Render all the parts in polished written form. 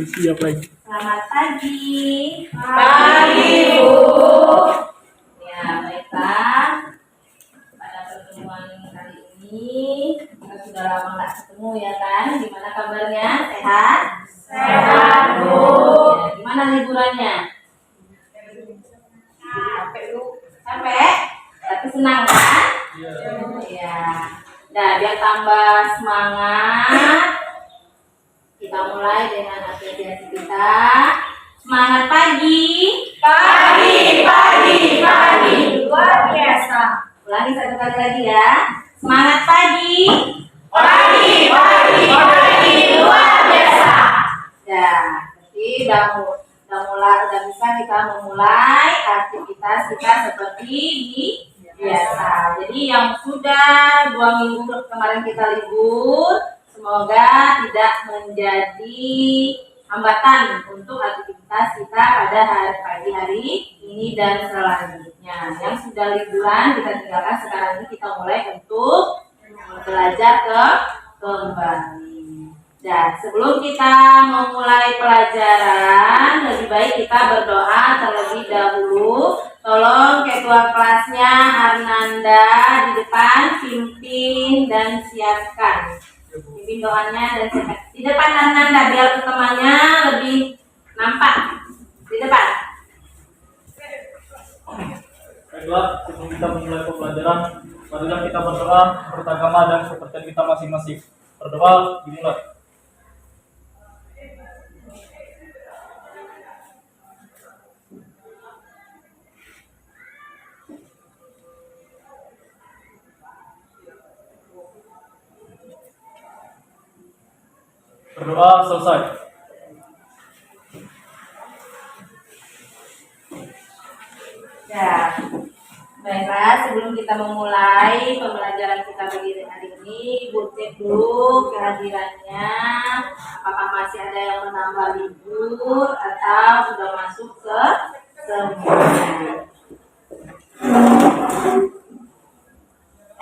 Siap lagi. Selamat pagi. Pagi, Bu. Ya, baiklah. Pada pertemuan kali ini kita sudah lama nggak ketemu ya kan? Gimana kabarnya? Sehat? Sehat, Bu. Ya, gimana liburannya? Capek? Tapi senang kan? Ya. Nah, biar tambah semangat, kita mulai dengan apresiasi kita. Semangat pagi. Pagi. Luar biasa. Ulangi satu kali lagi ya. Semangat pagi. Pagi. Luar biasa. Ya, jadi udah bisa kita memulai aktivitas kita seperti biasa. Jadi yang sudah 2 minggu kemarin kita libur, semoga tidak menjadi hambatan untuk aktivitas kita pada pagi hari ini dan selanjutnya. Yang sudah liburan kita tinggalkan, sekarang ini kita mulai untuk belajar kembali. Dan sebelum kita memulai pelajaran, lebih baik kita berdoa terlebih dahulu. Tolong ketua kelasnya Arnanda di depan pimpin dan siapkan. Pimpin doanya dan siapkan. Di depan Arnanda biar temannya lebih nampak. Di depan. Baiklah, sebelum kita memulai pembelajaran, marilah kita berdoa menurut agama dan kepercayaan kita masing-masing. Berdoa dimulai. Berdoa selesai. Ya, baiklah, sebelum kita memulai pembelajaran kita pagi hari ini, Ibu cek dulu kehadirannya. Apakah masih ada yang menambah libur atau sudah masuk ke semuanya?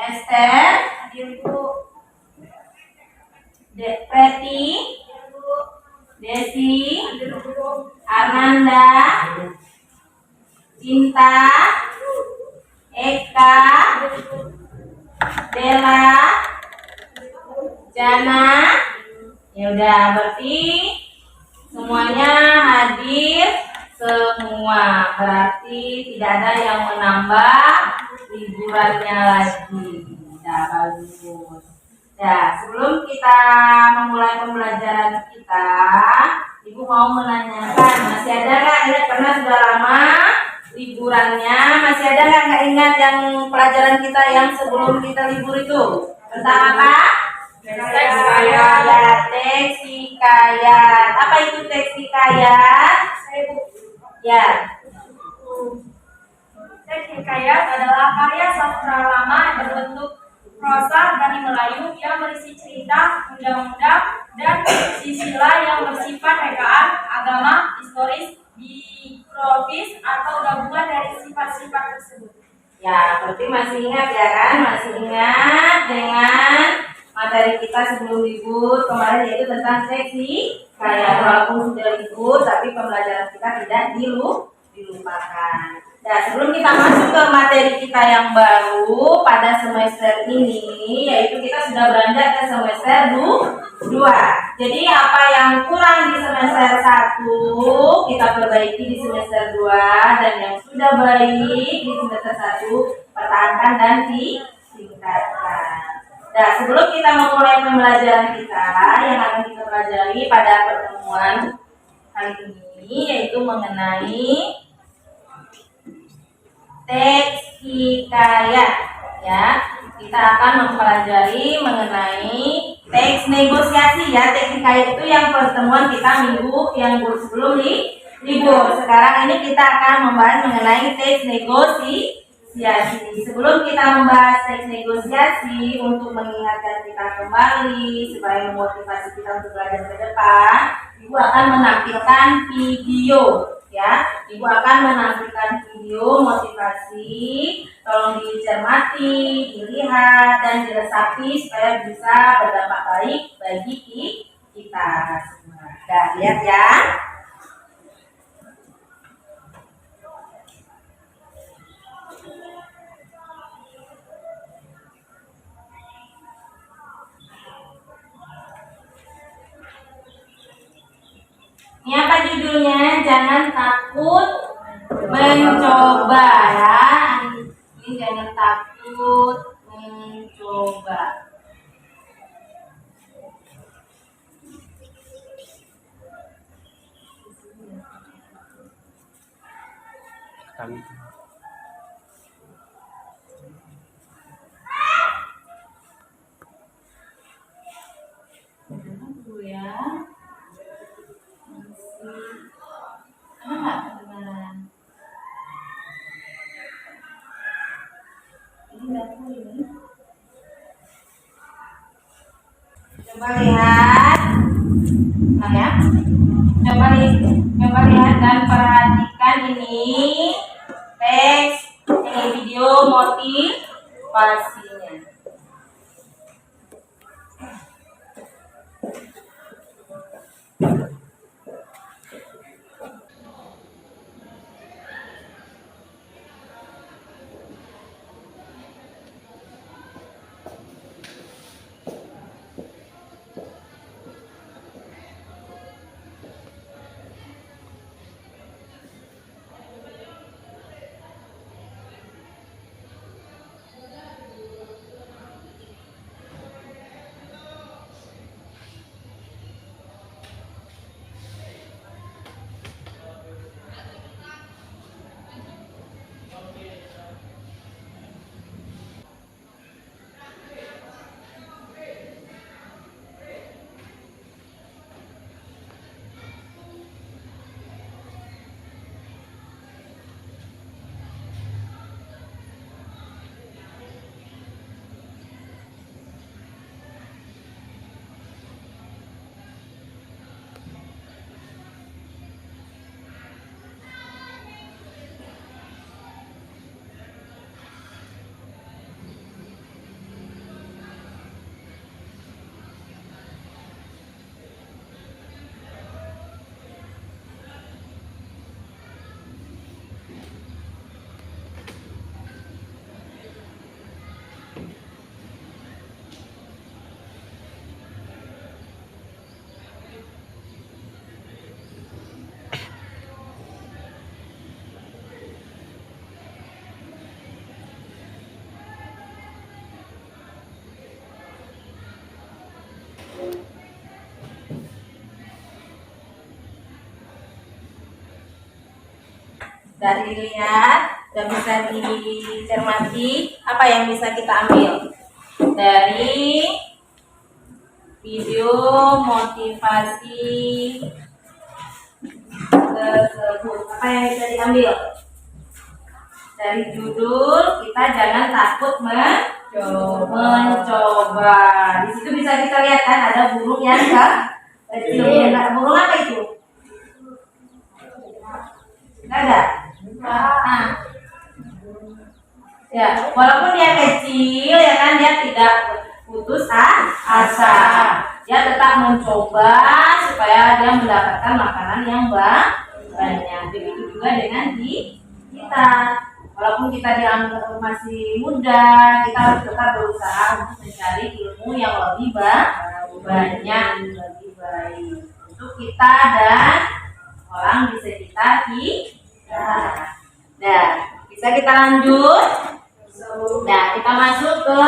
Esther, hadir Bu. Preti, Desi, Arnanda, Cinta, Eka, Bella, Jana. Ya udah, berarti semuanya hadir semua. Berarti tidak ada yang menambah liburannya lagi. Nah, bagus. Ya, sebelum kita memulai pembelajaran kita, Ibu mau menanyakan, masih ada nggak ingat karena sudah lama liburannya, masih ada nggak ingat yang pelajaran kita yang sebelum kita libur itu tentang apa? Teks hikayat. Ya, teks hikayat. Apa itu teks hikayat? Ya. Teks hikayat adalah karya sastra lama yang berbentuk prosa dari Melayu yang berisi cerita, undang-undang, dan silsilah yang bersifat rekaan, agama, historis, biografis, atau gabungan dari sifat-sifat tersebut. Ya, berarti masih ingat ya kan? Masih ingat dengan materi kita sebelum libur kemarin, yaitu tentang seksi. Kayak walaupun sudah libur, tapi pembelajaran kita tidak dilupakan. Nah, sebelum kita masuk ke materi kita yang baru pada semester ini, yaitu kita sudah beranjak ke semester 2. Jadi apa yang kurang di semester 1 kita perbaiki di semester 2, dan yang sudah baik di semester 1 pertahankan dan ditingkatkan. Nah, sebelum kita memulai pembelajaran kita yang akan kita pelajari pada pertemuan kali ini, yaitu mengenai teks hikayat, ya. Kita akan mempelajari mengenai teks negosiasi, ya. Teks hikayat itu yang pertemuan kita minggu yang sebelum libur. Sekarang ini kita akan membahas mengenai teks negosiasi. Sebelum kita membahas teks negosiasi, untuk mengingatkan kita kembali supaya memotivasi kita untuk belajar ke depan, Ibu akan menampilkan video, ya. Ibu akan menampilkan video motivasi. Tolong dicermati, dilihat, dan diresapi supaya bisa berdampak baik bagi kita semua. Nah, lihat ya. Ini apa judulnya? Jangan takut mencoba ya. Ini jangan takut mencoba. Kami. Dulu ya. Ada nggak kedengaran? Ini nggak tahu ini. Coba lihat, nah ya. Coba lihat dan perhatikan ini teks, ini video motivasinya. Dari lihat dan bisa dicermati apa yang bisa kita ambil dari video motivasi tersebut. Apa yang bisa diambil? Dari judul kita jangan takut mencoba. Di situ bisa kita lihat kan ada burung yang kecil. Burung apa itu? Nggak ada. Nah, ya, walaupun dia kecil ya kan dia tidak putus asa. Dia tetap mencoba supaya dia mendapatkan makanan yang banyak. Begitu juga dengan kita. Walaupun kita dianggap masih muda, kita harus tetap berusaha untuk mencari ilmu yang lebih banyak, lebih baik untuk kita dan orang di sekitar kita. Nah, bisa kita lanjut. Nah, kita masuk ke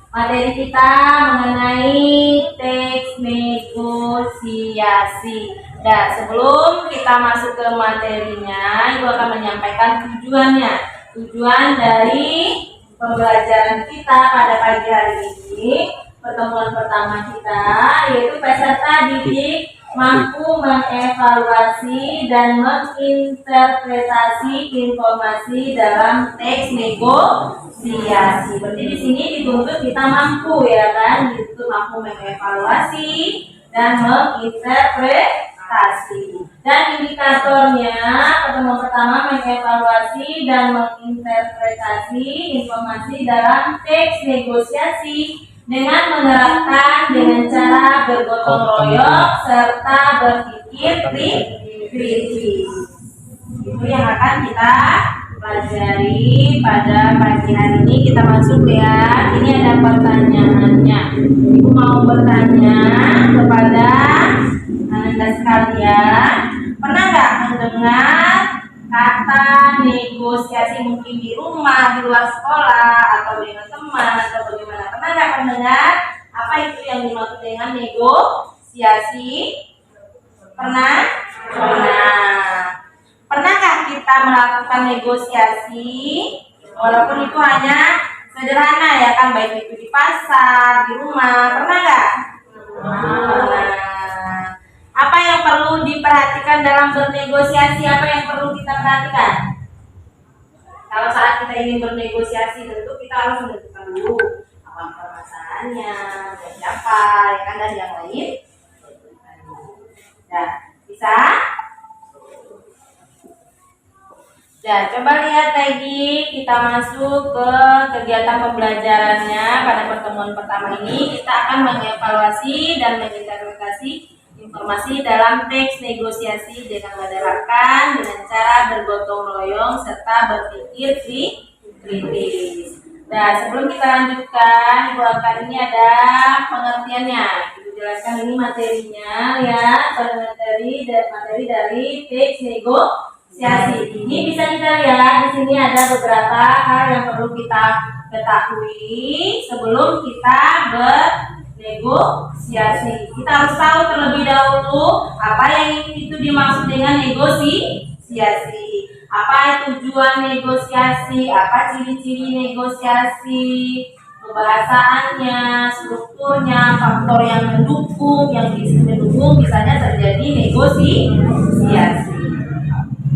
materi kita mengenai teks negosiasi. Nah, sebelum kita masuk ke materinya, Ibu akan menyampaikan tujuannya. Tujuan dari pembelajaran kita pada pagi hari ini, pertemuan pertama kita, yaitu peserta didik mampu mengevaluasi dan menginterpretasi informasi dalam teks negosiasi. Berarti di sini dituntut kita mampu ya kan, dituntut mampu mengevaluasi dan menginterpretasi. ekspektasi. Dan indikatornya pertemuan pertama mengevaluasi dan menginterpretasi informasi dalam teks negosiasi dengan menerapkan dengan cara bergotong royong serta berpikir kritis. Itu yang akan kita pelajari pada pagi hari ini. Kita masuk ya. Ini ada pertanyaannya. Ibu mau bertanya kepada Anda sekalian, pernah nggak mendengar kata negosiasi mungkin di rumah, di luar sekolah, atau dengan teman, atau bagaimana? Pernah nggak mendengar apa itu yang dimaksud dengan negosiasi? Pernah? Pernah. Pernahkah kita melakukan negosiasi? Walaupun itu hanya sederhana ya kan, baik itu di pasar, di rumah. Pernah nggak? Pernah. Apa yang perlu diperhatikan dalam bernegosiasi? Apa yang perlu kita perhatikan? Kalau saat kita ingin bernegosiasi, tentu kita harus menentukan dulu apa permasalahannya, dan siapa, ya kan, dan yang lain. Nah, bisa? Dan coba lihat lagi, kita masuk ke kegiatan pembelajarannya. Pada pertemuan pertama ini kita akan mengevaluasi dan menginterpretasi informasi dalam teks negosiasi dengan menerapkan dengan cara bergotong royong serta berpikir kritis. Nah, sebelum kita lanjutkan, Ibu akan ini ada pengertiannya. Ibu jelaskan ini materinya ya, materi dari teks negosiasi. Ini bisa kita lihat di sini ada beberapa hal yang perlu kita ketahui sebelum kita bernegosiasi. Kita harus tahu terlebih dahulu apa yang itu dimaksud dengan negosiasi. Apa tujuan negosiasi? Apa ciri-ciri negosiasi? Pembahasannya, strukturnya, faktor yang mendukung, misalnya terjadi negosiasi.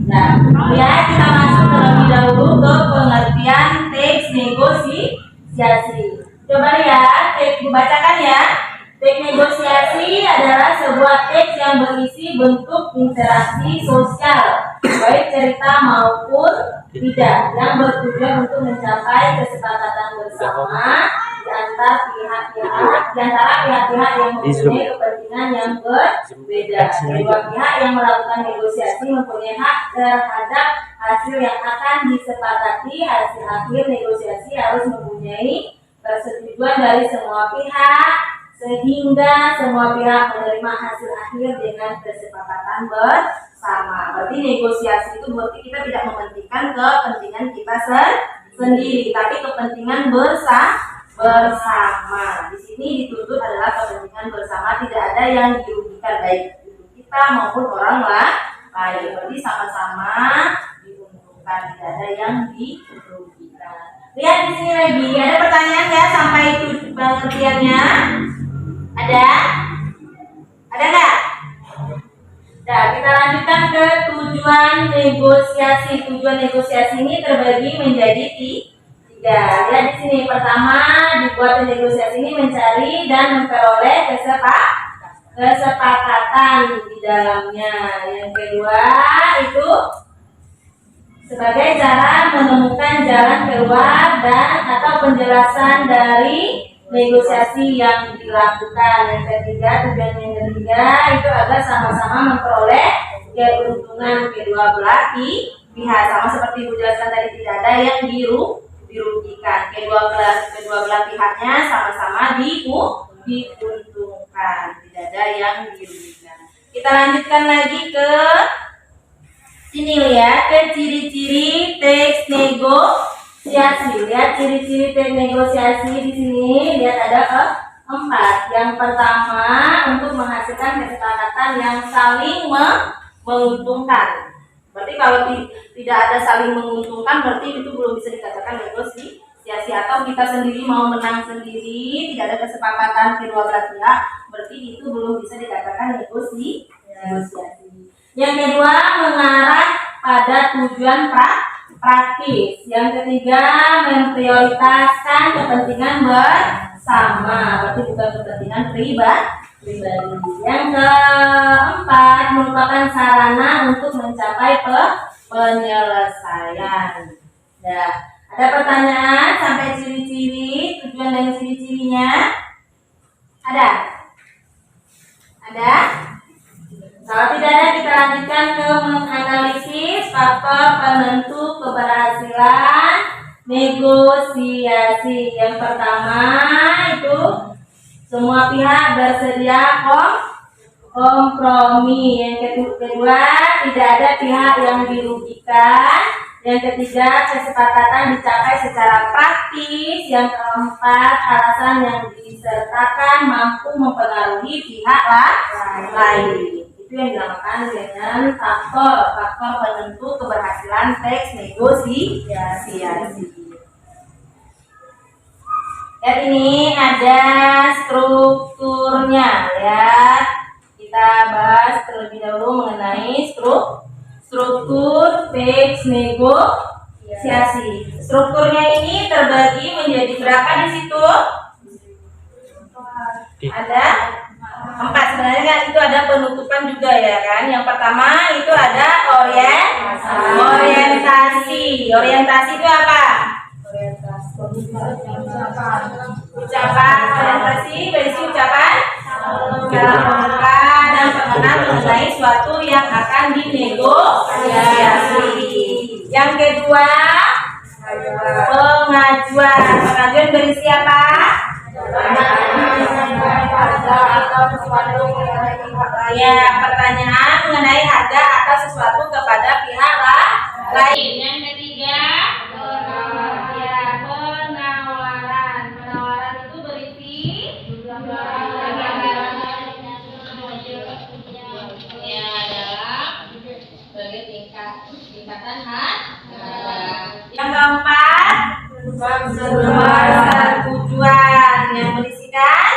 Nah, ya kita masuk terlebih dahulu ke pengertian teks negosiasi. Coba lihat, teks dibacakan ya. Teks negosiasi adalah sebuah teks yang berisi bentuk interaksi sosial, baik cerita maupun tidak, yang bertujuan untuk mencapai kesepakatan bersama di antara pihak-pihak yang mempunyai kepentingan yang berbeda. Kedua pihak yang melakukan negosiasi mempunyai hak terhadap hasil yang akan disepakati. Hasil akhir negosiasi harus mempunyai persetujuan dari semua pihak, sehingga semua pihak menerima hasil akhir dengan kesepakatan bersama. Berarti negosiasi itu berarti kita tidak mementingkan kepentingan kita sendiri, tapi kepentingan bersama. Di sini dituntut adalah kepentingan bersama, tidak ada yang dirugikan baik itu kita maupun orang lain. Berarti sama-sama diuntungkan, tidak ada yang dirugikan. Lihat di sini lagi, ada pertanyaan ya sampai itu pengertiannya? Ada nggak? Nah, kita lanjutkan ke tujuan negosiasi. Tujuan negosiasi ini terbagi menjadi tiga. Lihat di sini, pertama dibuat negosiasi ini mencari dan memperoleh kesepakatan di dalamnya. Yang kedua itu sebagai cara menemukan jalan keluar dan atau penjelasan dari negosiasi yang dilakukan. Yang ketiga, tujuan yang ketiga itu agar sama-sama memperoleh keuntungan kedua belah pihak. Sama seperti Ibu jelaskan tadi, tidak ada yang dirugikan. Kedua belah pihaknya sama-sama diuntungkan, tidak ada yang dirugikan. Kita lanjutkan lagi ke sini, lihat ke ciri-ciri teks negosiasi. Lihat ciri-ciri teks negosiasi di sini. Lihat ada 4. Yang pertama, untuk menghasilkan kesepakatan yang saling menguntungkan. Berarti kalau tidak ada saling menguntungkan, berarti itu belum bisa dikatakan negosiasi. Atau kita sendiri mau menang sendiri, tidak ada kesepakatan kedua belah pihak, berarti itu belum bisa dikatakan negosiasi. Yang kedua, mengarah pada tujuan praktis. Yang ketiga, memprioritaskan kepentingan bersama, berarti bukan kepentingan pribadi. Yang keempat, merupakan sarana untuk mencapai penyelesaian. Nah, ada pertanyaan sampai ciri-ciri, tujuan dan ciri-cirinya? Ada? Ada? Kalau tidak ada, kita lanjutkan ke menganalisis faktor penentu keberhasilan negosiasi. Yang pertama itu semua pihak bersedia kompromi. Yang kedua, tidak ada pihak yang dirugikan. Yang ketiga, kesepakatan dicapai secara praktis. Yang keempat, alasan yang disertakan mampu mempengaruhi pihak lain. Itu yang dinamakan dengan faktor penentu keberhasilan teks negosiasi. Lihat ini ada strukturnya. Lihat, kita bahas terlebih dahulu mengenai struktur teks negosiasi. Strukturnya ini terbagi menjadi berapa di situ? Ada 4. Sebenarnya kan itu ada penutupan juga ya kan. Yang pertama itu ada orientasi. Orientasi itu apa? Ucapan. Orientasi berisi ucapan dan pengenal mengenai suatu yang akan dinegosiasi. Yang kedua, pengajuan. Pengajuan berisi apa? Ya, pertanyaan mengenai harga atau sesuatu kepada pihak lain. Yang ketiga, penawaran. Penawaran itu berisi ya dalam sebagai tingkatan harga. Yang keempat, tujuan yang berisikan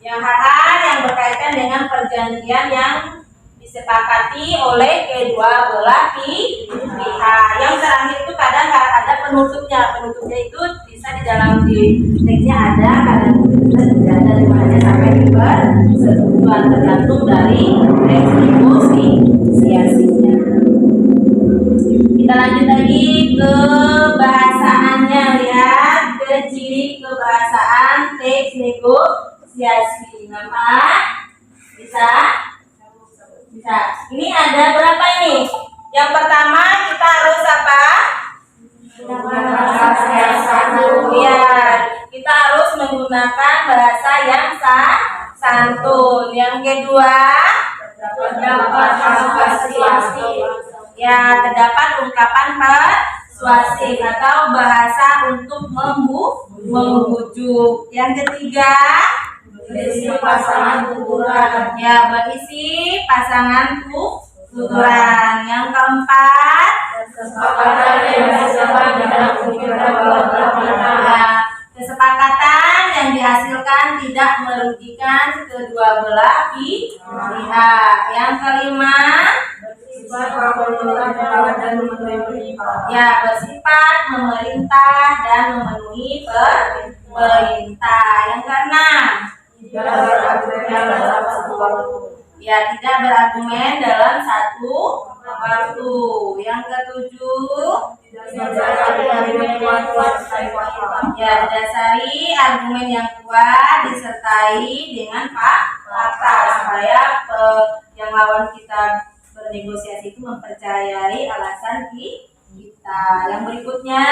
yang hal-hal yang berkaitan dengan perjanjian yang disepakati oleh kedua belah pihak. Yang terakhir itu kadang ada penutupnya. Penutupnya itu bisa di dalam teksnya ada, kadang bisa tidak ada, dimana sampai persetujuan tergantung dari teks negosiasinya. Kita lanjut lagi ke bahasaannya. Lihat ke ciri kebahasaan teks negosiasi. Nama bisa? Ini ada berapa ini? Yang pertama kita harus apa? Ya, kita harus menggunakan bahasa yang santun. Yang kedua, ya, terdapat ungkapan persuasif atau bahasa untuk membujuk. Yang ketiga, berisi pasangan tuturan. Ya, berisi pasangan tuturan. Yang keempat, kesepakatan yang dihasilkan tidak merugikan kedua belah pihak. Yang kelima, ya, bersifat memerintah dan memenuhi perintah. Yang keenam, ya, tidak berargumen dalam satu waktu. Yang ketujuh, ya, didasari argumen yang kuat disertai dengan fakta supaya yang lawan kita bernegosiasi itu mempercayai alasan kita. Yang berikutnya,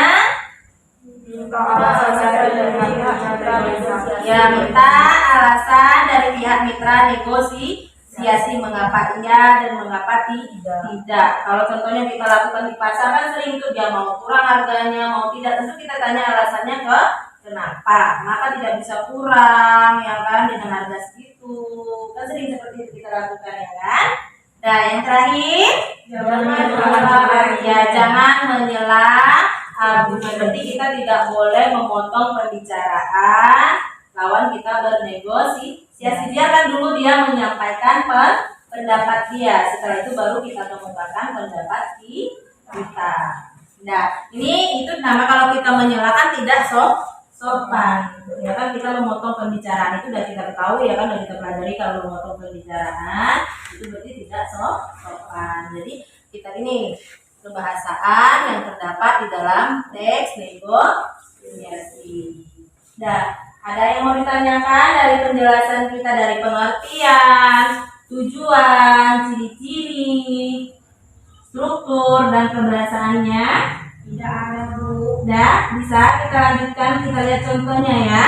ya, minta alasan dari pihak mitra negosiasi mengapa iya dan mengapa tidak. Kalau contohnya kita lakukan di pasar kan sering tuh dia mau kurang harganya, mau tidak, tentu kita tanya alasannya kenapa. Maka tidak bisa kurang ya kan dengan harga segitu. Kan sering seperti itu kita lakukan ya kan. Nah, yang terakhir, jangan menyela argumen. Berarti kita tidak boleh memotong pembicaraan lawan kita bernegosiasi. Biarkan dulu dia menyampaikan pendapat dia. Setelah itu baru kita kemukakan pendapat kita. Nah, itu nama kalau kita menyela kan tidak sopan. Ya kan kita memotong pembicaraan itu sudah kita ketahui ya kan, sudah kita pelajari kalau memotong pembicaraan itu berarti tidak sopan. Jadi kita ini kebahasaan yang terdapat di dalam teks negosiasi. Nah, ada yang mau ditanyakan dari penjelasan kita dari pengertian, tujuan, ciri-ciri, struktur dan kebahasaannya? Tidak ada, Bu. Udah, bisa kita lanjutkan, kita lihat contohnya ya.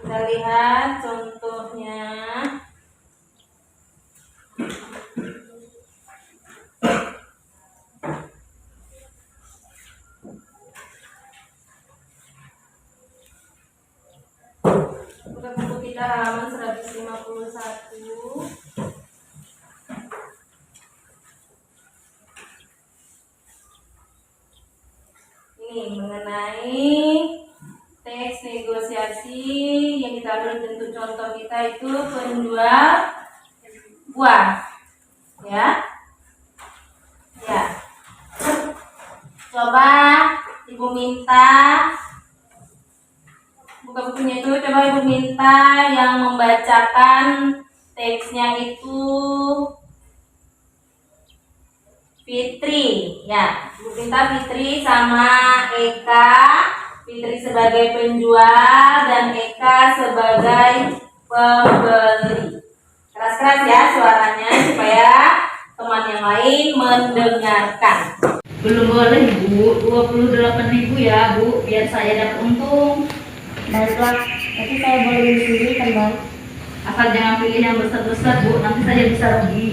Kita lihat contohnya. Buka buku kita halaman 151. Ini mengenai teks negosiasi yang kita ambil bentuk contoh kita itu penjual buah, ya. Coba Ibu minta buka bukunya itu, coba Ibu minta yang membacakan teksnya itu Fitri, ya. Ibu minta Fitri sama Eka, Fitri sebagai penjual dan Eka sebagai pembeli. Keras-keras ya suaranya supaya teman yang lain mendengarkan. Belum boleh, Bu. 28.000 ya, Bu, biar saya dapat untung. Baiklah, tapi saya boleh milih sendiri kan, Bang? Asal jangan pilih yang besar-besar, Bu, nanti saya bisa rugi.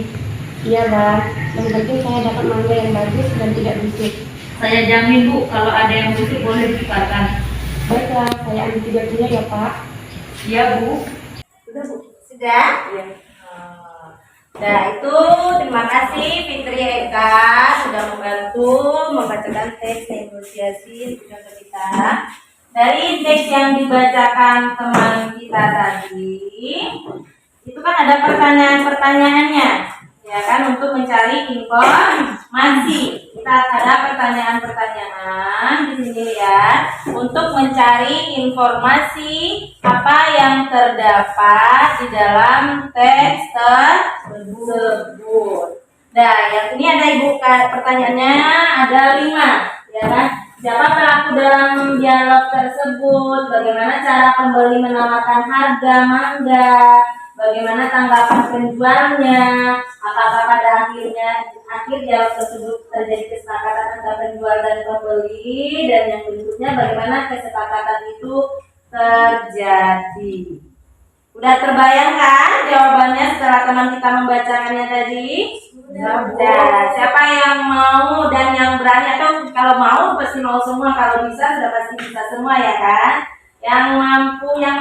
Iya, Bang. Yang penting saya dapat mangga yang bagus dan tidak busuk. Saya jamin, Bu, kalau ada yang busuk boleh ditukarkan. Baiklah, saya ambil 3 kilo ya, Pak. Iya, Bu. Sudah, Bu? Sudah? Iya. Nah, itu terima kasih Fitri Eka sudah membantu membacakan teks negosiasi untuk kita. Dari teks yang dibacakan teman kita tadi, itu kan ada pertanyaan-pertanyaannya, ya kan, untuk mencari informasi. Kita ada pertanyaan-pertanyaan di sini lihat untuk mencari informasi apa yang terdapat di dalam teks tersebut. Nah, yang ini ada Ibu, pertanyaannya ada 5, ya kan? Siapa pelaku dalam dialog tersebut? Bagaimana cara pembeli menawarkan harga mangga? Bagaimana tanggapan penjualnya? Apakah pada akhir dialog tersebut terjadi kesepakatan antara penjual dan pembeli? Dan yang berikutnya, bagaimana kesepakatan itu terjadi? Udah terbayang kan jawabannya setelah teman kita membacakannya tadi? Sudah. Siapa yang mau dan yang berani, atau kalau mau pasti mau semua, kalau bisa sudah pasti bisa semua ya kan? Yang mampu, yang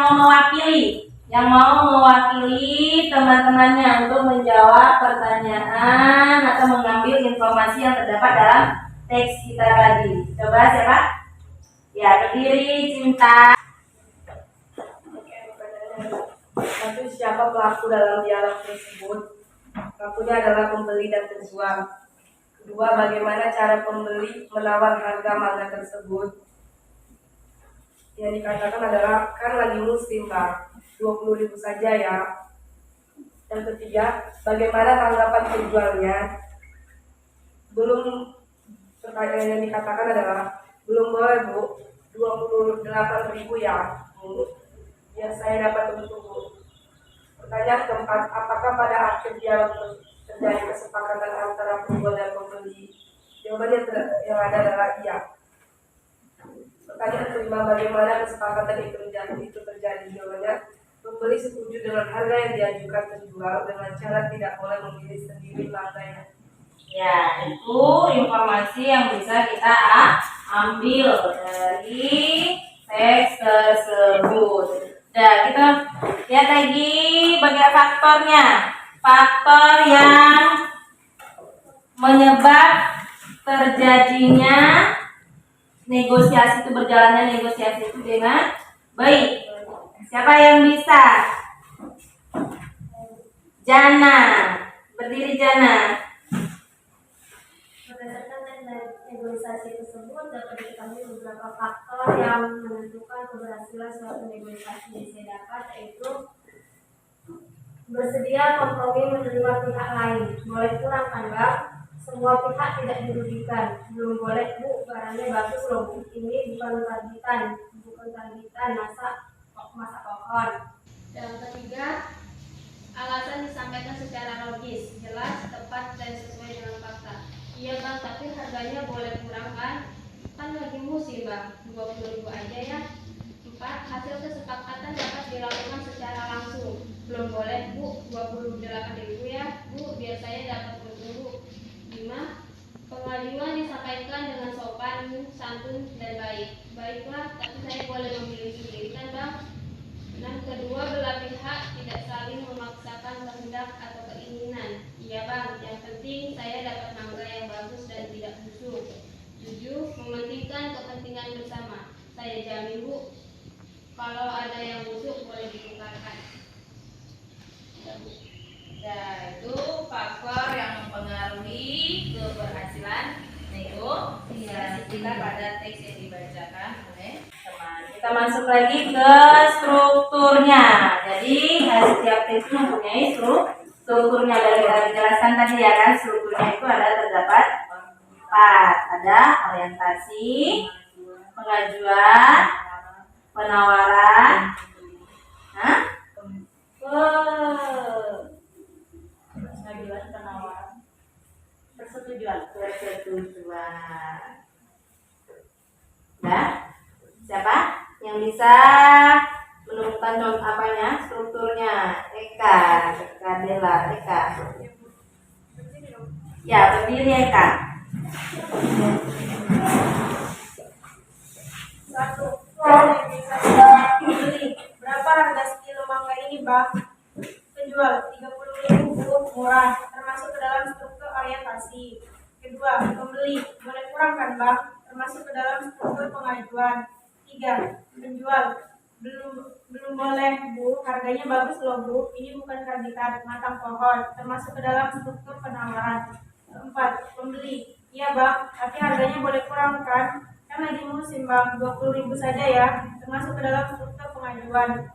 mau mewakili teman-temannya untuk menjawab pertanyaan atau mengambil informasi yang terdapat dalam teks kita tadi. Coba siapa? Ya, berdiri, Cinta. Satu, siapa pelaku dalam dialog tersebut? Pelakunya adalah pembeli dan penjual. Kedua, bagaimana cara pembeli menawar harga mangga tersebut? Yang dikatakan adalah, kan lagi musim, Pak, 20.000 saja ya. Yang ketiga, bagaimana tanggapan penjualnya? Pertanyaan yang dikatakan adalah, belum boleh, Bu, 28.000 ya, Bu. Biar saya dapat untung, Bu. Pertanyaan keempat, apakah pada akhir dialog terjadi kesepakatan antara penjual dan pembeli? Jawabannya yang ada adalah iya. Pertanyaan kelima, bagaimana kesepakatan itu terjadi? Jawabannya, pembeli setuju dengan harga yang diajukan penjual dengan cara tidak boleh memilih sendiri mangganya. Ya, itu informasi yang bisa kita ambil dari teks tersebut. Nah, kita lihat lagi bagian faktornya. Faktor yang menyebab terjadinya negosiasi itu berjalannya negosiasi itu dengan baik. Siapa yang bisa? Jana, berdiri Jana. Berdasarkan negosiasi tersebut dapat diketahui beberapa faktor yang menentukan keberhasilan suatu negosiasi yang saya dapat, yaitu bersedia kompromi menerima pihak lain. Boleh kurang kan Bang? Semua pihak tidak dirugikan. Belum boleh Bu, barangnya bagus loh Bu. Ini bukan karbitan masa pohon. Yang ketiga, alasan disampaikan secara logis, jelas, tepat, dan sesuai dengan fakta. Iya Bang, tapi harganya boleh kurang kan? Kan lagi musim Bang, 20.000 aja ya. 4. Hasil kesepakatan dapat dilakukan secara langsung. Belum boleh Bu, 28.000 ya Bu, biar saya dapat untung. 5. Pengajuan disampaikan dengan sopan, santun, dan baik. Baiklah, tapi saya boleh memilih sendiri kan Bang? 6. Kedua belah pihak tidak saling memaksakan kehendak atau keinginan. Iya Bang, yang penting saya dapat mangga yang bagus dan tidak busuk. 7. Mementingkan kepentingan bersama. Saya jamin Bu, kalau ada yang busuk boleh ditukarkan. Nah, itu faktor yang mempengaruhi keberhasilan negosiasi kita pada teks yang dibacakan oleh teman. Kita masuk lagi ke strukturnya. Jadi setiap teks itu mempunyai strukturnya. Dari kita jelaskan tadi ya kan, strukturnya itu ada terdapat 4. Ada orientasi, pengajuan, penawaran, pengajuan, penawaran, persetujuan. Nah, siapa yang bisa menemukan contoh apanya? Strukturnya. Eka Dela, Eka. Ya, berdiri Eka. 1. Beli. Berapa harga sekilo mangga ini Bang? Penjual 30.000 Bu, murah, termasuk ke dalam struktur orientasi. Kedua, pembeli, boleh kurang kan Bang? Termasuk ke dalam struktur pengajuan. 3. Penjual, belum boleh Bu, harganya bagus loh Bu, ini bukan karbitan, matang pohon, termasuk ke dalam struktur penawaran. 4. Pembeli, iya Bang, tapi harganya boleh kurang kan? Kan lagi musim Bang, 20.000 saja ya, termasuk ke dalam struktur pengajuan.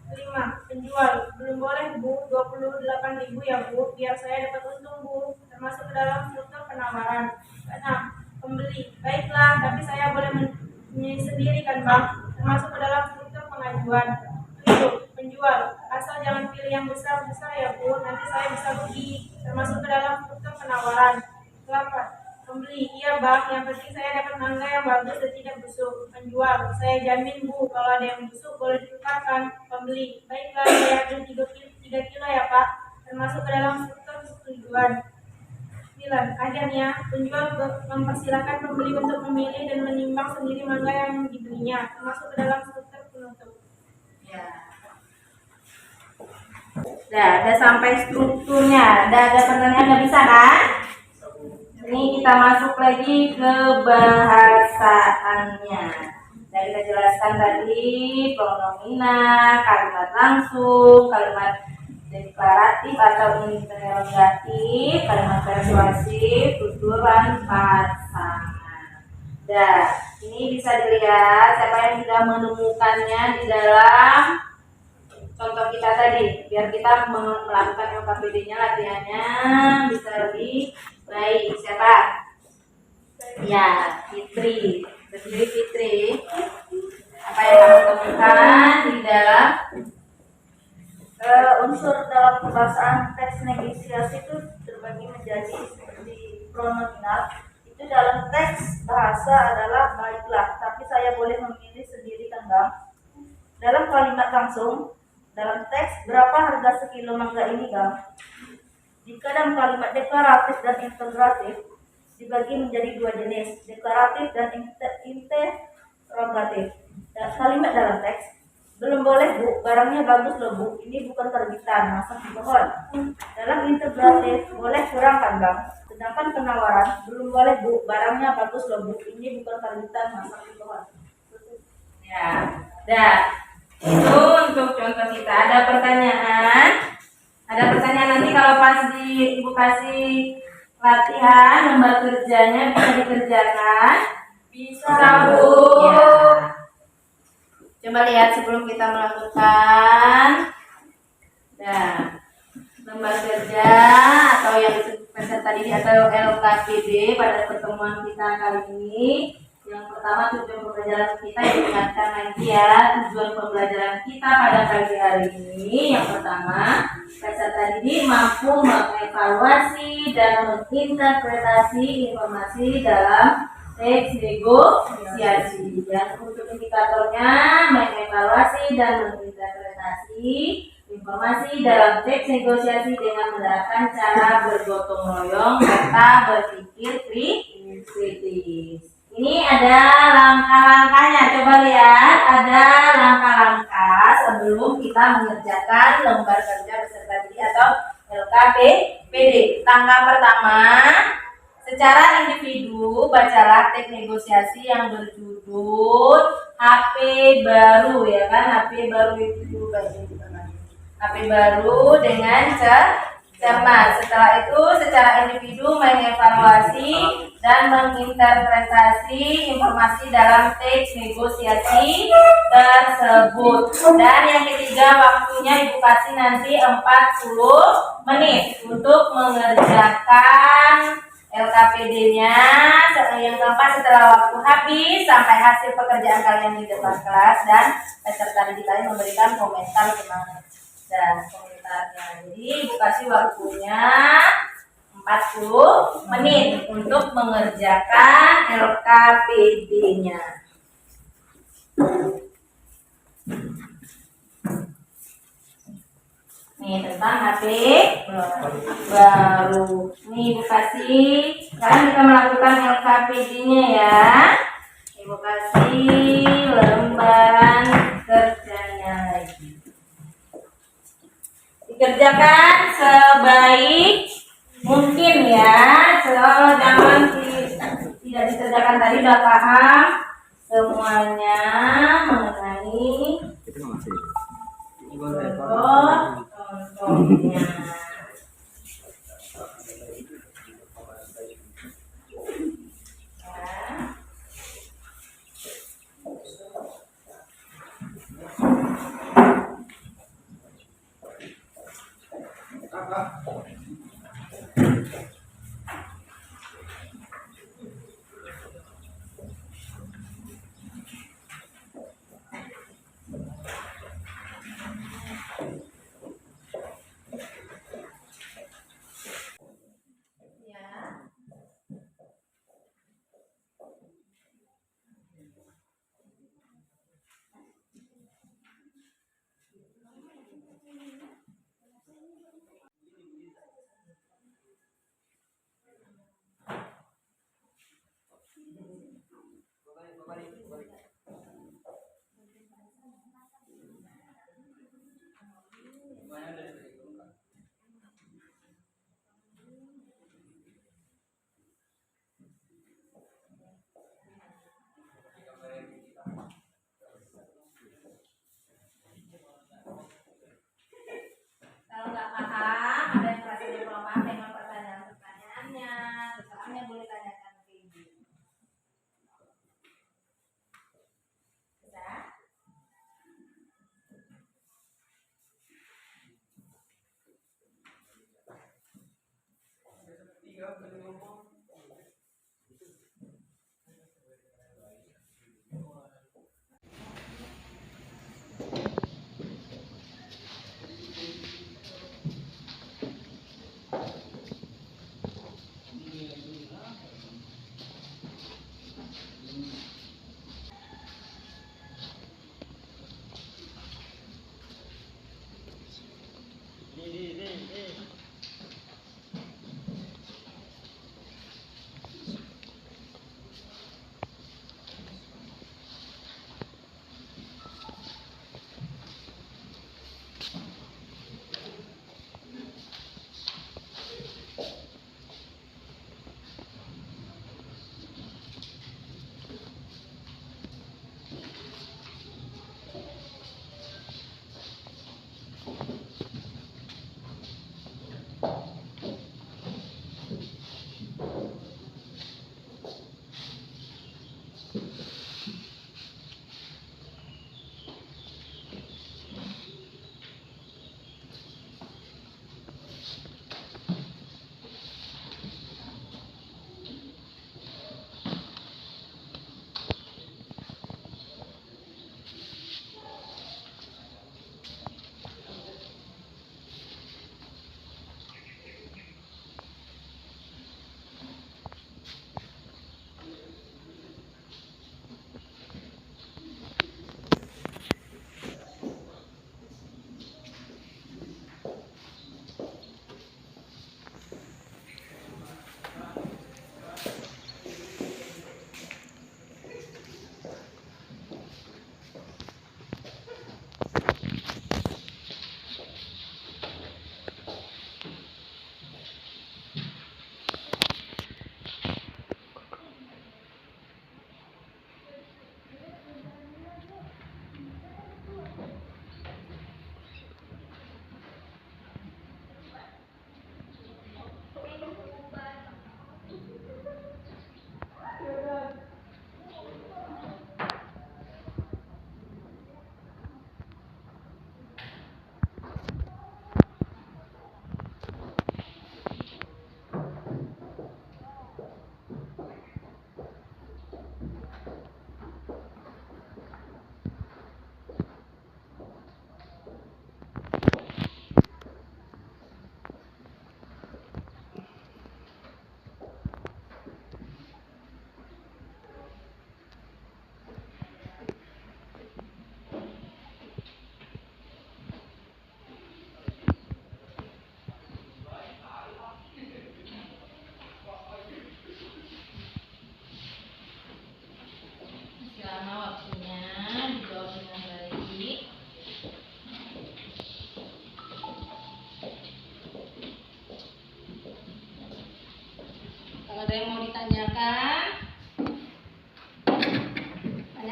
5. Penjual, belum boleh Bu, 28.000 ya Bu, biar saya dapat untung Bu, termasuk ke dalam struktur penawaran. 6. Pembeli, baiklah, tapi saya boleh memilih sendiri kan Bang, termasuk ke dalam struktur pengajuan. 7. Penjual, asal jangan pilih yang besar-besar ya Bu, nanti saya bisa rugi, termasuk ke dalam struktur penawaran. 8. Pembeli, iya Bang, yang penting saya dapat mangga yang bagus dan tidak busuk. Penjual, saya jamin Bu, kalau ada yang busuk boleh ditukarkan. Pembeli, baiklah, saya ambil 3 kilo ya Pak, termasuk ke dalam struktur persetujuan. 9. Akhirnya, penjual mempersilahkan pembeli untuk memilih dan menimbang sendiri mangga yang dibelinya, termasuk ke dalam struktur penutup. Ya. Udah sampai strukturnya. Ada pertanyaan nggak bisa kan? Ini kita masuk lagi ke bahasaannya. Dan kita jelaskan tadi pronomina, kalimat langsung, kalimat deklaratif atau interrogatif, kalimat persuasif, tuturan pasangan. Nah, ini bisa dilihat siapa yang sudah menemukannya di dalam contoh kita tadi, biar kita melakukan LKPD-nya latihannya bisa lebih baik. Siapa? Ya, Fitri. Berdiri Fitri. Apa yang kamu temukan di dalam unsur dalam pembahasan teks negosiasi itu terbagi menjadi seperti pronominal. Itu dalam teks bahasa adalah baiklah, tapi saya boleh memilih sendiri kan Bang. Dalam kalimat langsung, dalam teks berapa harga sekilo mangga ini Bang? Jika dalam kalimat deklaratif dan integratif dibagi menjadi 2 jenis, deklaratif dan interrogatif. Kalimat dalam teks, belum boleh Bu, barangnya bagus loh Bu, ini bukan terbitan, masuk di pohon. Dalam integratif boleh kurang kan Bang? Sedangkan penawaran belum boleh Bu, barangnya bagus loh Bu, ini bukan karbitan masak di bawah. Ya, dah. Itu untuk contoh kita. Ada pertanyaan? Ada pertanyaan nanti kalau pas di Ibu kasih latihan lembar kerjanya bisa dikerjakan? Bisa, Bu. Bu. Ya. Coba lihat sebelum kita melakukan. Nah, lembar kerja atau yang disebutkan tadi atau LKPD pada pertemuan kita kali ini. Yang pertama tujuan pembelajaran kita diingatkan lagi ya, tujuan pembelajaran kita pada pagi hari ini. Yang pertama, peserta didik mampu mengevaluasi dan menginterpretasi informasi dalam teks negosiasi. Dan untuk indikatornya, mengevaluasi dan menginterpretasi informasi dalam teks negosiasi dengan menerapkan cara bergotong royong serta berpikir kritis. Ini ada langkah-langkahnya. Coba lihat, ada langkah-langkah sebelum kita mengerjakan lembar kerja peserta didik atau LKPD. Langkah pertama, secara individu bacalah teks negosiasi yang berjudul HP baru, ya kan? HP baru itu HP baru dengan cermat. Setelah itu secara individu mengevaluasi dan menginterpretasi informasi dalam teks negosiasi tersebut. Dan yang ketiga, waktunya Ibu kasih nanti 40 menit untuk mengerjakan LKPD-nya. Yang keempat, setelah waktu habis sampai hasil pekerjaan kalian di depan kelas dan peserta didik kalian memberikan komentar dan komentarnya. Jadi Ibu kasih waktunya 40 menit untuk mengerjakan LKPD-nya. Nih tentang HP baru. Nih Ibu kasih, sekarang kita melakukan LKPD-nya ya. Ibu kasih lembaran kerjanya lagi. Dikerjakan sebaik mungkin ya, jangan tidak dikerjakan tadi udah paham semuanya mengenai contohnya. Kalau nggak paham, ada yang merasa belum paham dengan pertanyaan-pertanyaannya, soalnya boleh tanyakan ke Ibu. Bisa?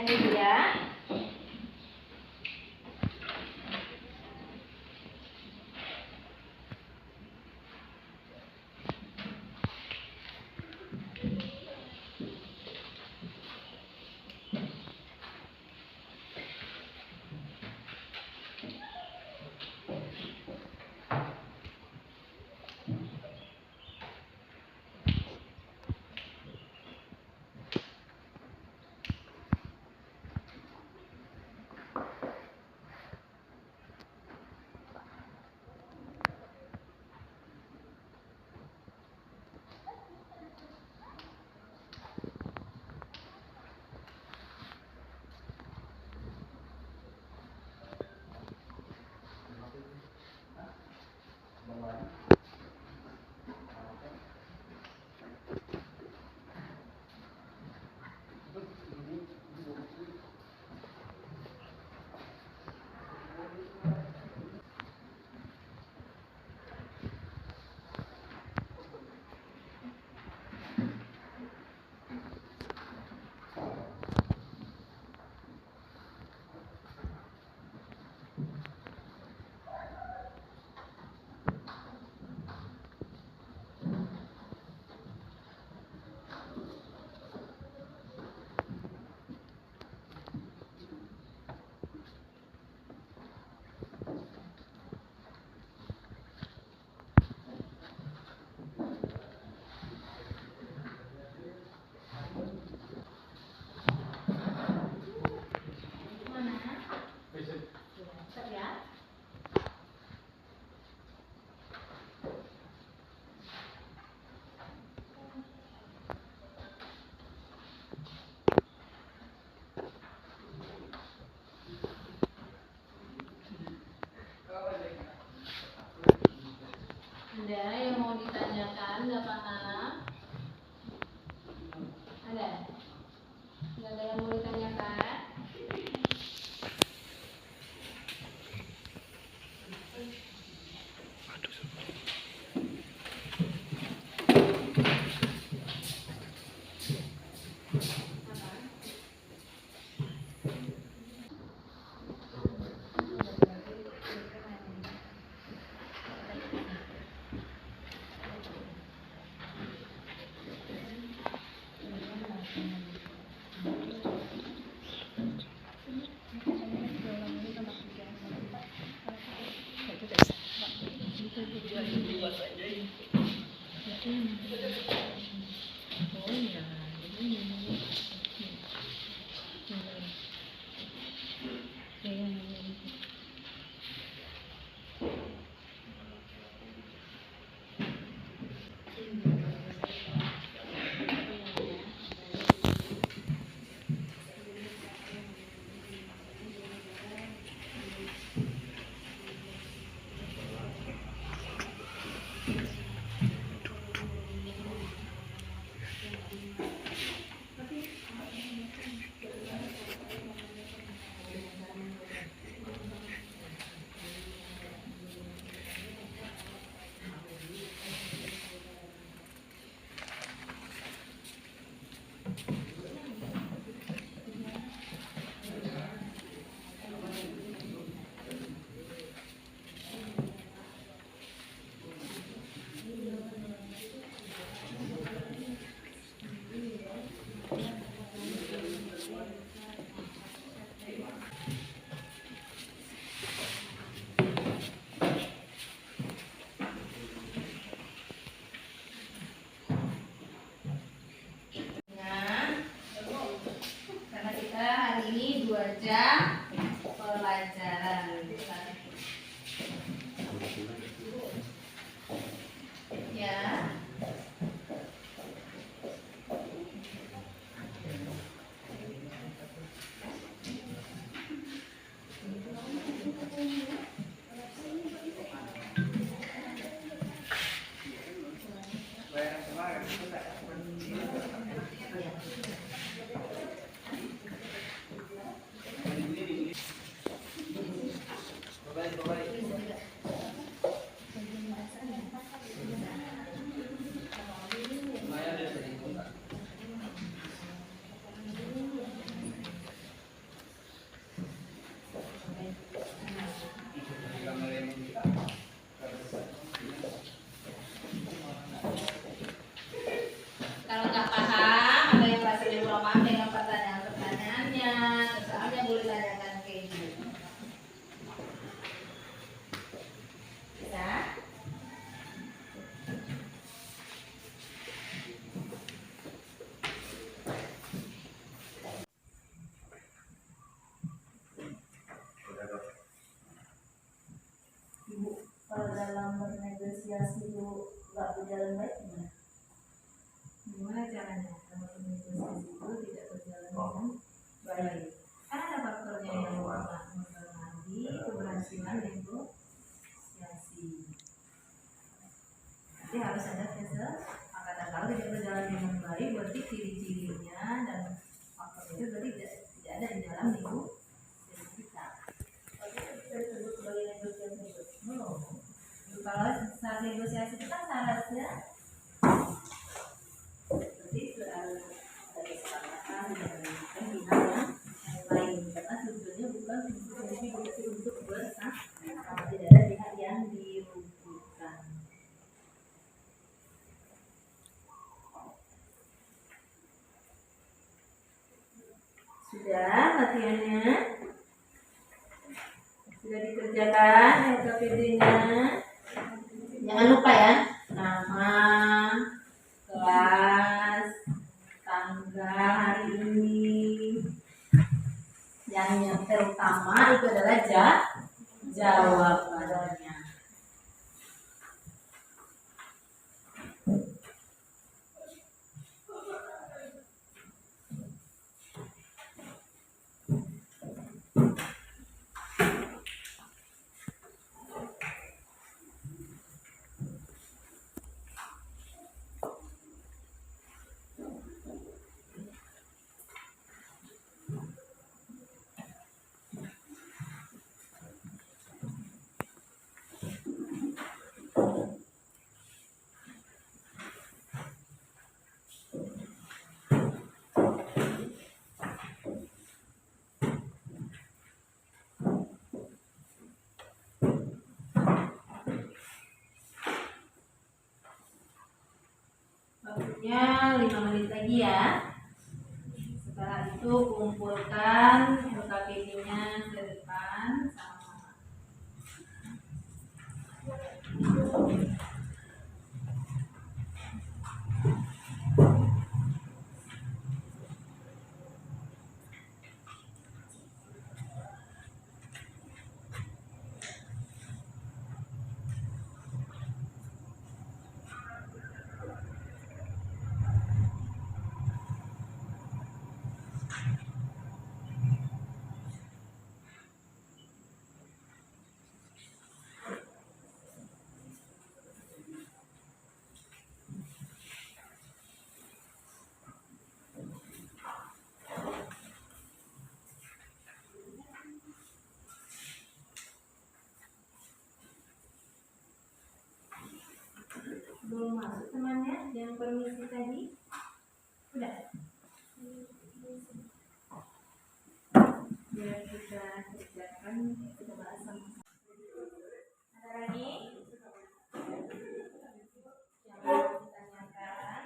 Yang Ibu ya. Ada yang mau ditanyakan, nggak paham? Ada? Nggak ada yang mau ditanyakan? Karena kita hari ini 2 jam pelajaran. Ya. punya soalnya boleh tanyakan ke ibu. Bisa? Ibu, kalau dalam bernegosiasi itu nggak berjalan baik gimana? Gimana caranya kalau bernegosiasi itu tidak berjalan dengan baik? Kan ada faktornya yang mempengaruhi keberhasilan negosiasi. Nanti harus ada kesepakatan. Kalau tidak berjalan dengan baik, berarti ciri-cirinya dan faktornya itu berarti tidak ada di dalam negosiasi kita. Tapi itu bisa disebut sebagai negosiasi itu. Belum. Kalau saat negosiasi itu kan syaratnya berarti harus ada kesepakatan dengan pihak yang lain, karena tujuannya bukan untuk bersama, tidak ada pihak yang dirugikan. Sudah latihannya? Sudah dikerjakan LKPD-nya? Jangan lupa ya, nama, kelas, tanggal hari ini. Yang terutama itu adalah jawabannya. Waktunya 5 menit lagi ya. Setelah itu kumpulkan LKPD-nya ke depan sama-sama. Belum masuk temannya yang permisi tadi? Udah? Biar kita kerjakan, kita bahas sama-sama. Ada lagi? Yang mau ditanyakan?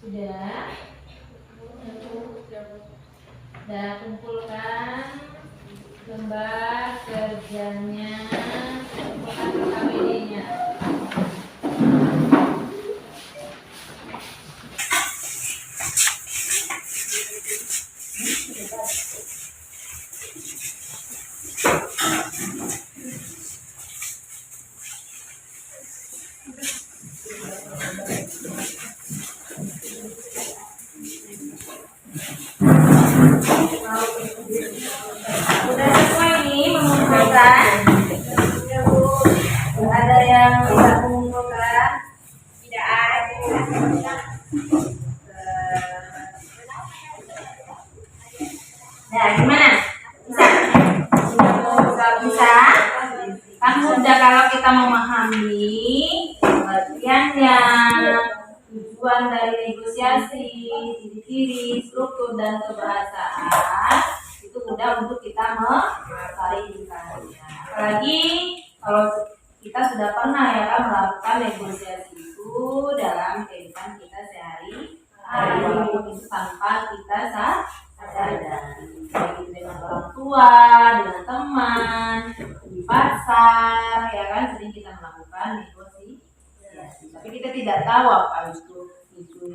Sudah? Sudah kumpulkan lembar kerjanya atau KBD-nya. Sudah semua ini mengumpulkan? Ya Bu. Ada yang tidak mengumpulkan? Tidak ada. Nah, gimana? Bisa? Bisa? Kan mudah kalau kita memahami pengertiannya, tujuan dari negosiasi, ciri-ciri, struktur, dan kebahasaan, itu mudah untuk kita memverifikasinya. Apalagi kalau kita sudah pernah ya kan melakukan negosiasi itu dalam kehidupan kita sehari-hari, walaupun itu tanpa kita sadari, baik itu dengan orang tua, dengan teman, di pasar, ya kan sering kita melakukan negosiasi. Tapi kita tidak tahu apa itu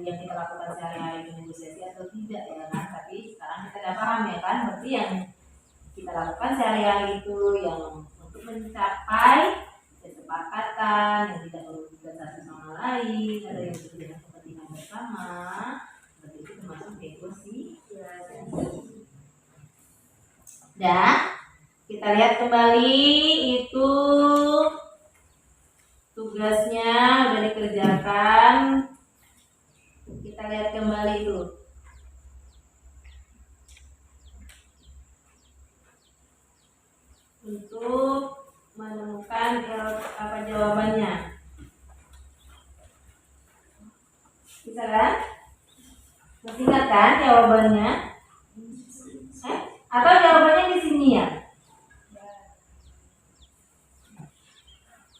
yang kita lakukan sehari-hari itu negosiasi atau tidak ya kan. Tapi sekarang kita sudah paham ya kan, berarti yang kita lakukan sehari-hari itu yang untuk mencapai kesepakatan yang tidak merugikan satu sama lain, ada yang sesuai dengan kepentingan bersama, berarti itu termasuk negosiasi. Dan kita lihat kembali itu tugasnya udah dikerjakan. Kita lihat kembali itu. Untuk menemukan apa jawabannya. Bisa kan? Masih ingat kan jawabannya? Atau jawabannya di sini ya?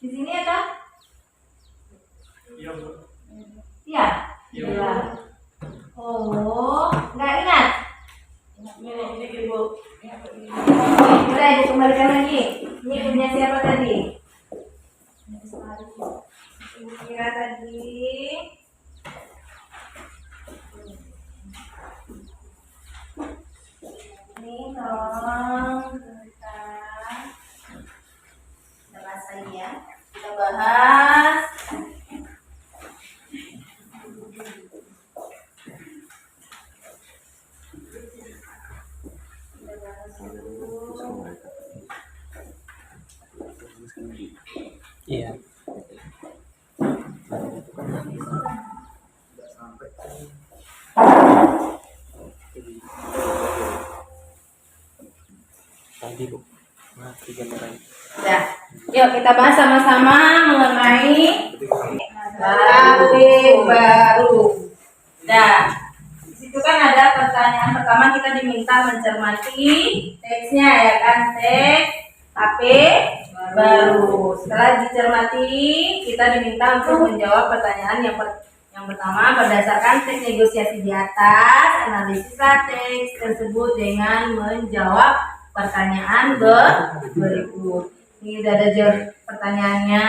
Di sini ada? Iya Bu. Iya. Iya. Iya. Oh, nggak ingat? Ini Ibu. Udah Ibu kembalikan lagi. Ini punya siapa tadi? Ibu kira tadi. Ini tolong berikan. Kita bahas lagi ya. Kita bahas. Iya. Tadi Bu. Nah, 3 merah. Ya. Yuk kita bahas sama-sama mengenai baru baru. Nah, di situ kan ada pertanyaan pertama, kita diminta mencermati teksnya ya kan, teks HP baru. Setelah dicermati, kita diminta untuk menjawab pertanyaan yang pertama berdasarkan teks negosiasi di atas. Analisislah teks tersebut dengan menjawab pertanyaan berikut. Ini udah ada pertanyaannya.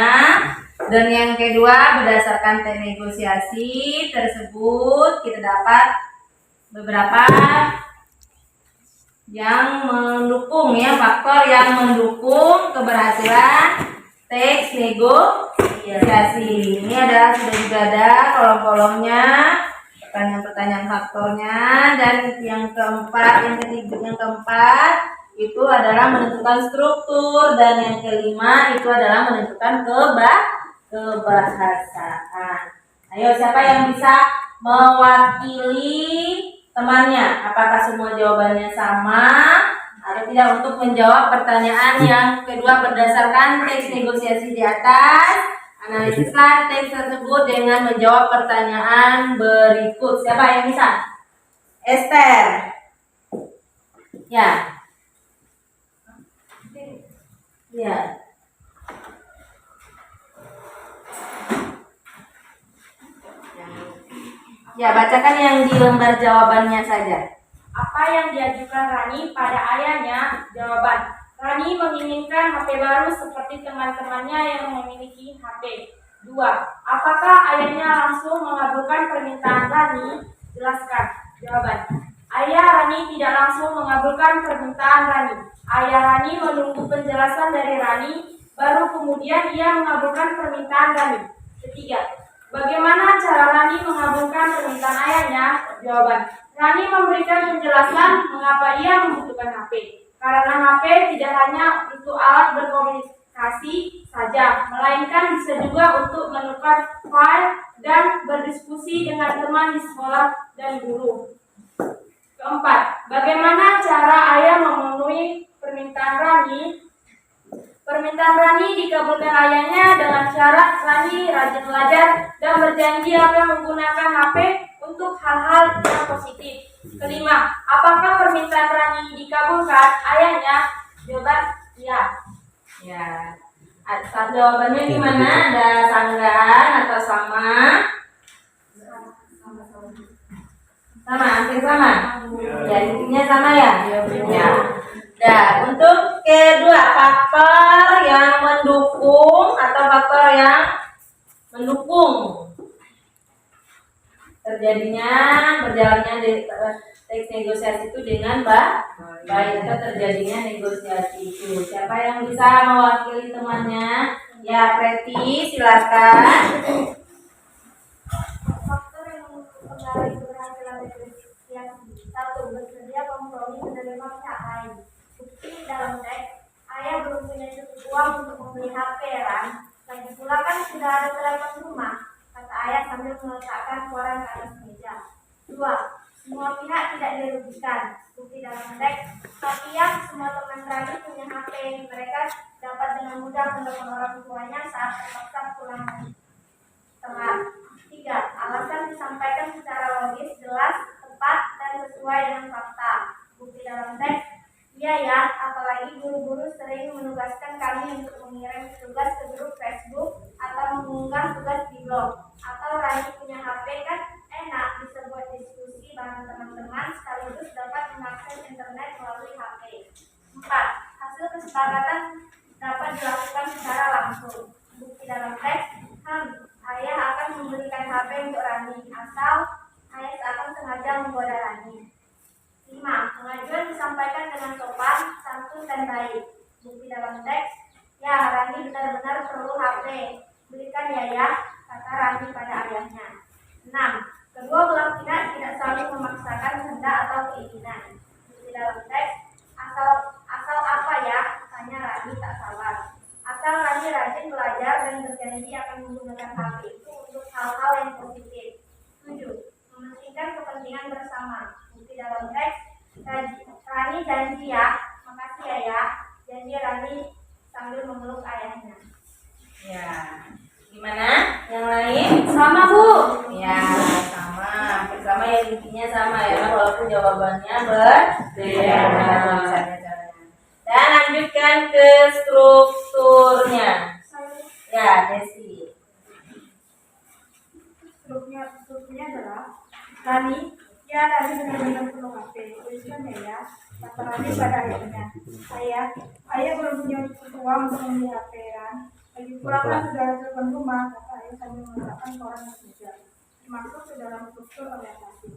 Dan yang kedua, berdasarkan teks negosiasi tersebut kita dapat beberapa yang mendukung ya, faktor yang mendukung keberhasilan teks negosiasi. Ini adalah sudah juga ada kolom-kolomnya, pertanyaan-pertanyaan faktornya. Dan yang keempat itu adalah menentukan struktur, dan yang kelima itu adalah menentukan kebahasaan. Ayo, siapa yang bisa mewakili temannya? Apakah semua jawabannya sama atau tidak untuk menjawab pertanyaan yang kedua berdasarkan teks negosiasi di atas? Analisislah teks tersebut dengan menjawab pertanyaan berikut. Siapa yang bisa? Esther. Ya. Ya. Ya, bacakan yang di lembar jawabannya saja. Apa yang diajukan Rani pada ayahnya? Jawaban. Rani menginginkan HP baru seperti teman-temannya yang memiliki HP. 2. Apakah ayahnya langsung mengabulkan permintaan Rani? Jelaskan. Jawaban. Ayah Rani tidak langsung mengabulkan permintaan Rani. Ayah Rani menunggu penjelasan dari Rani, baru kemudian ia mengabulkan permintaan Rani. 3. Bagaimana cara Rani mengabulkan permintaan ayahnya? Jawaban. Rani memberikan penjelasan mengapa ia membutuhkan HP. Karena HP tidak hanya untuk alat berkomunikasi saja, melainkan bisa juga untuk menukar file dan berdiskusi dengan teman di sekolah dan guru. 4. Bagaimana cara ayah memenuhi permintaan Rani? Permintaan Rani dikabulkan ayahnya dengan syarat Rani rajin belajar dan berjanji akan menggunakan HP untuk hal-hal yang positif. 5. Apakah permintaan Rani dikabulkan ayahnya? Jawaban ya. Ya. Saat jawabannya gimana? Ada sanggahan atau sama? Sama, hampir sama. Ya, intinya sama ya. Ya. Nah, untuk kedua, faktor yang mendukung atau faktor yang mendukung berjalannya teks negosiasi itu dengan baik atau terjadinya negosiasi itu. Siapa yang bisa mewakili temannya? Ya, Preti, silakan. Faktor yang mempengaruhi keberhasilan negosiasi. 1. Bersedia kompromi menerima pihak lain. Bukti dalam teks, ayah belum punya cukup uang untuk membeli HP Ran. Lagi pula kan sudah ada telepon rumah, kata ayah sambil meletakkan koran ke atas meja. 2. Semua pihak tidak dirugikan. Bukti dalam teks, tapi yang semua teman Rani punya HP, mereka dapat dengan mudah menelepon orang tuanya saat terpaksa pulang telat. 3. Alasan disampaikan secara logis, jelas, tepat, dan sesuai dengan fakta. Bukti dalam teks, iya ya, apalagi guru-guru sering menugaskan kami untuk mengirim tugas ke grup Facebook atau mengunggah tugas di blog. Atau Rani punya HP kan enak, bisa buat diskusi bareng teman-teman sekaligus dapat mengakses internet melalui HP. 4. Hasil kesepakatan dapat dilakukan secara langsung. Bukti dalam teks, ayah akan memberikan HP untuk Rani, asal ayah akan sengaja menggoda Rani. 5. Pengajuan disampaikan dengan sopan, santun, dan baik. Bukti dalam teks, ya Rani benar-benar perlu HP. Belikan ya, kata Rani pada ayahnya. 6. Kedua belah pihak tidak saling memaksakan kehendak atau keinginan. Bukti dalam teks, asal apa ya, tanya Rani tak sabar. Asal Rani rajin belajar dan berjanji akan menggunakan HP itu untuk hal-hal yang positif. 7. Mementingkan kepentingan bersama. Bukti dalam teks, Rani janji ya, makasih ya, janji Rani sambil memeluk ayahnya. Ya, gimana? Yang lain? Sama, Bu. Ya, sama ya, intinya sama ya, walaupun jawabannya berbeda. Dan lanjutkan ke strukturnya. Ya, Desi. Strukturnya adalah Rani, ya Rani benar-benar perlu HP. Tuliskan ya, kata Rani pada ayahnya. Ayah belum punya cukup uang untuk membeli HP Ran. Lagi pula kan sudah ada telepon rumah, kata ayah sambil meletakkan koran ke meja. Masuk ke dalam struktur orientasi.